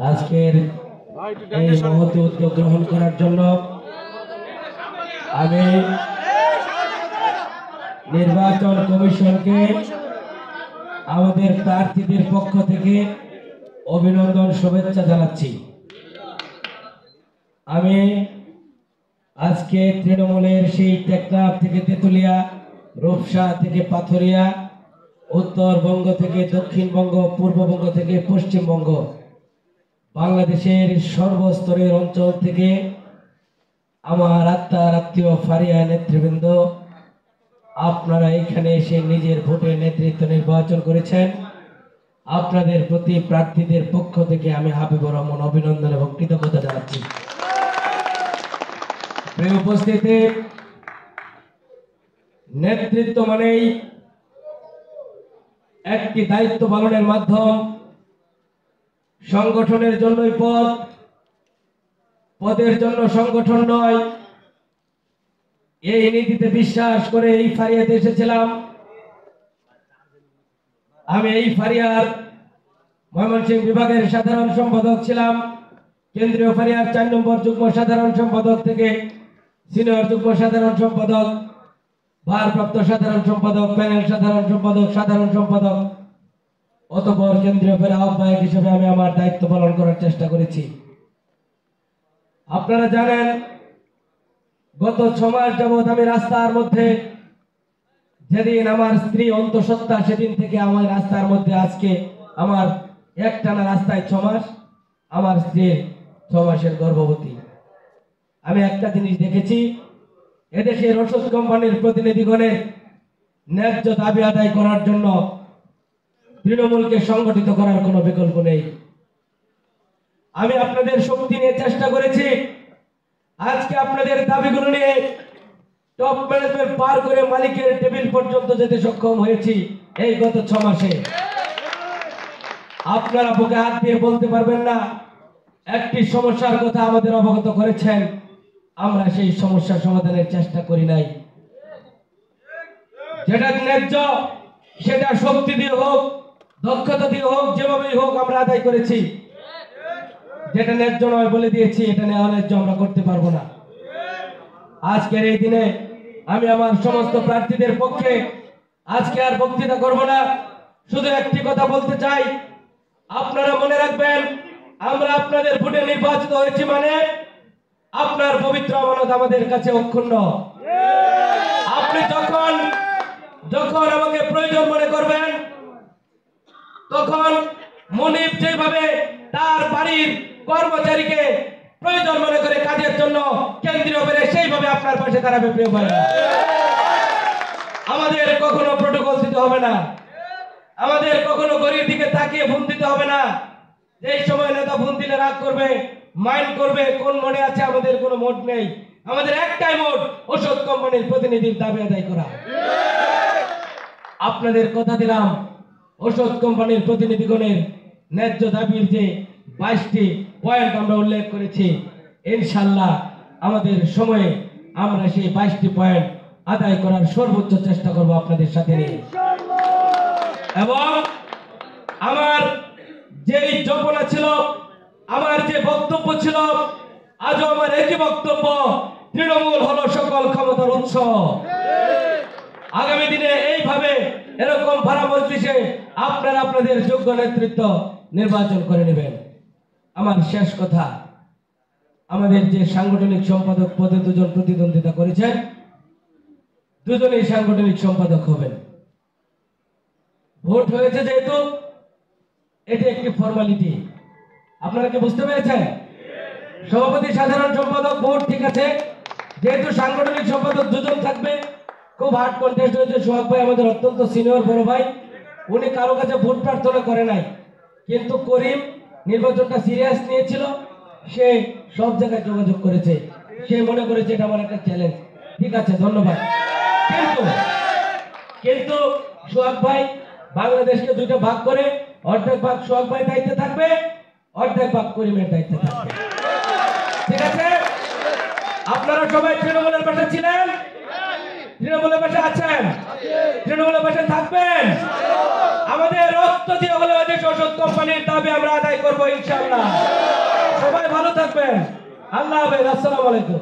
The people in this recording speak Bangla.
আজকের এই মহৎ উদ্যোগ গ্রহণ করার জন্য আমি নির্বাচন কমিশনকে আমাদের প্রার্থীদের পক্ষ থেকে অভিনন্দন শুভেচ্ছা জানাচ্ছি। আমি আজকে তৃণমূলের সেই টেকনাফ থেকে তেতুলিয়া, রূপসা থেকে পাথরিয়া, উত্তরবঙ্গ থেকে দক্ষিণবঙ্গ, পূর্ববঙ্গ থেকে পশ্চিমবঙ্গ, বাংলাদেশের সর্বস্তরের অঞ্চল থেকে আমার আত্মীয় ফারিয়া নেতৃবৃন্দ, আপনারা এখানে এসে নিজের ভোটে নেতৃত্ব নির্বাচন করেছেন। আপনাদের প্রতি প্রার্থীদের পক্ষ থেকে আমি হাবিবুর রহমান অভিনন্দন এবং কৃতজ্ঞতা জানাচ্ছি। প্রিয় উপস্থিতি, নেতৃত্ব মানেই একটি দায়িত্ব পালনের মাধ্যম। সংগঠনের জন্যই পদ, পদের জন্য সংগঠন নয়। এই নীতিতে বিশ্বাস করে এই ফারিয়াতে এসেছিলাম। আমি এই ফারিয়ার ময়মনসিংহ বিভাগের সাধারণ সম্পাদক ছিলাম। কেন্দ্রীয় ফারিয়ার 4 নম্বর যুগ্ম সাধারণ সম্পাদক থেকে সিনিয়র যুগ্ম সাধারণ সম্পাদক, ভারপ্রাপ্ত সাধারণ সম্পাদক, প্যানেল সাধারণ সম্পাদক, সাধারণ সম্পাদক, অতঃপর কেন্দ্রীয় ফারিয়া আহ্বায়ক হিসেবে আমি আমার দায়িত্ব পালন করার চেষ্টা করেছি। আপনারা জানেন, গত 6 মাস যাবৎ আমি রাস্তার মধ্যে, যেদিন আমার স্ত্রী অন্তঃসত্ত্বা সেদিন থেকে আমার রাস্তার মধ্যে, আজকে আমার একটানা রাস্তায় 6 মাস, আমার স্ত্রী 6 মাসের গর্ভবতী। আমি একটা জিনিস দেখেছি, এদেশের ওষুধ কোম্পানির প্রতিনিধিগণের ন্যায্য দাবি আদায় করার জন্য তৃণমূলকে সংগঠিত করার কোনো বিকল্প নেই। আমি আপনাদের শক্তি নিয়ে চেষ্টা করেছি। আজকে আপনাদের দাবিগুলো নিয়ে টপ ম্যানেজমেন্ট পার করে মালিকের টেবিল পর্যন্ত যেতে সক্ষম হয়েছি এই গত 6 মাসে। আপনারা বুকে হাত দিয়ে বলতে পারবেন না, একটি সমস্যার কথা আমাদের অবগত করেছেন, আমরা সেই সমস্যা সমাধানের চেষ্টা করি নাই। যেটা ন্যায্য সেটা শক্তি দিয়ে হোক, দক্ষতা দিয়ে হোক, যেভাবেই হোক আমরা আদায় করেছি। যেটা ন্যায্য নয় বলে দিয়েছি, এটা ন্যায্য আমরা করতে পারবো না। আজকের এই দিনে আমি আমার সমস্ত প্রার্থীদের পক্ষে আজকে আর বক্তৃতা করব না, শুধু একটি কথা বলতে চাই। আপনারা মনে রাখবেন, আমরা আপনাদের ভোটে নির্বাচিত হয়েছি মানে আপনার পবিত্র আমানত আমাদের কাছে অক্ষুণ্ণ। আপনি যখন আমাকে প্রয়োজন মনে করবেন, তখন মনিব যেভাবে তার বাড়ির কর্মচারীকে প্রয়োজন মনে করে কাজের জন্য কেন্দ্রীয় করে, সেইভাবে আপনার পাশে দাঁড়াবে। প্রিয় ভাইরা, আমাদের কখনো প্রটোকল দিতে হবে না, আমাদের কখনো গরির দিকে তাকিয়ে ফোন দিতে হবে না। যেই সময় নেতা ফোন দিলে রাগ করবে, মাইন্ড করবে, কোন মনে আছে, আমাদের কোনো মোড নেই। আমাদের একটাই মোড, ওষুধ কোম্পানির প্রতিনিধির দাবি আদায় করা। আপনাদের কথা দিলাম, ওষুধ কোম্পানির প্রতিনিধিগণের ন্যায্য দাবির যে 22টি পয়েন্ট আমরা উল্লেখ করেছি, ইনশাআল্লাহ আমাদের সময়ে আমরা সেই 22টি পয়েন্ট আদায় করার সর্বোচ্চ চেষ্টা করব আপনাদের সাথে নিয়ে। এবং আমার যেই জল্পনা ছিল, আমার যে বক্তব্য ছিল, আজও আমার একই বক্তব্য, তৃণমূল হলো সকল ক্ষমতার উৎস। আগামী দিনে এইভাবে এরকম ভাড়া মজলিসে আপনারা আপনাদের যোগ্য নেতৃত্ব নির্বাচন করে নেবেন। আমার শেষ কথা, আমাদের যে সাংগঠনিক সম্পাদক পদে 2 জন প্রতিদ্বন্দ্বিতা করেছেন, 2 জনেই সাংগঠনিক সম্পাদক হবেন। ভোট হয়েছে যেহেতু এটি একটি ফর্মালিটি। আপনারা কি বুঝতে পেরেছেন? সভাপতি, সাধারণ সম্পাদক ভোট ঠিক আছে, যেহেতু সাংগঠনিক সম্পাদক 2 জন থাকবে। খুব হার্ড কন্টেস্ট হয়েছে। সোহাগ ভাই আমাদের অত্যন্ত সিনিয়র বড় ভাই, উনি কারো কাছে ভোট প্রার্থনা করে নাই, কিন্তু করিম নির্বাচনটা সিরিয়াস নিয়েছিল, সে সব জায়গায় যোগাযোগ করেছে, সে মনে করেছে এটা আমার একটা চ্যালেঞ্জ। ঠিক আছে, ধন্যবাদ। কিন্তু সোহাগ ভাই বাংলাদেশকে 2টা ভাগ করে, অর্ধেক ভাগ সোহাগ ভাই দায়িত্বে থাকবে, অর্ধেক ভাগ করিমের দায়িত্বে থাকবে। ঠিক আছে? আপনারা সবাই তৃণমূলের পাশে ছিলেন, তৃণমূলের পাশে আছেন, তৃণমূলের পাশে থাকবেন। আমাদের রক্ত দিয়ে হলে দেশ ওষুধ কোম্পানির দাবি আমরা আদায় করবো ইনশাআল্লাহ। সবাই ভালো থাকবেন। আল্লাহ হাফেজ। আসসালামু আলাইকুম।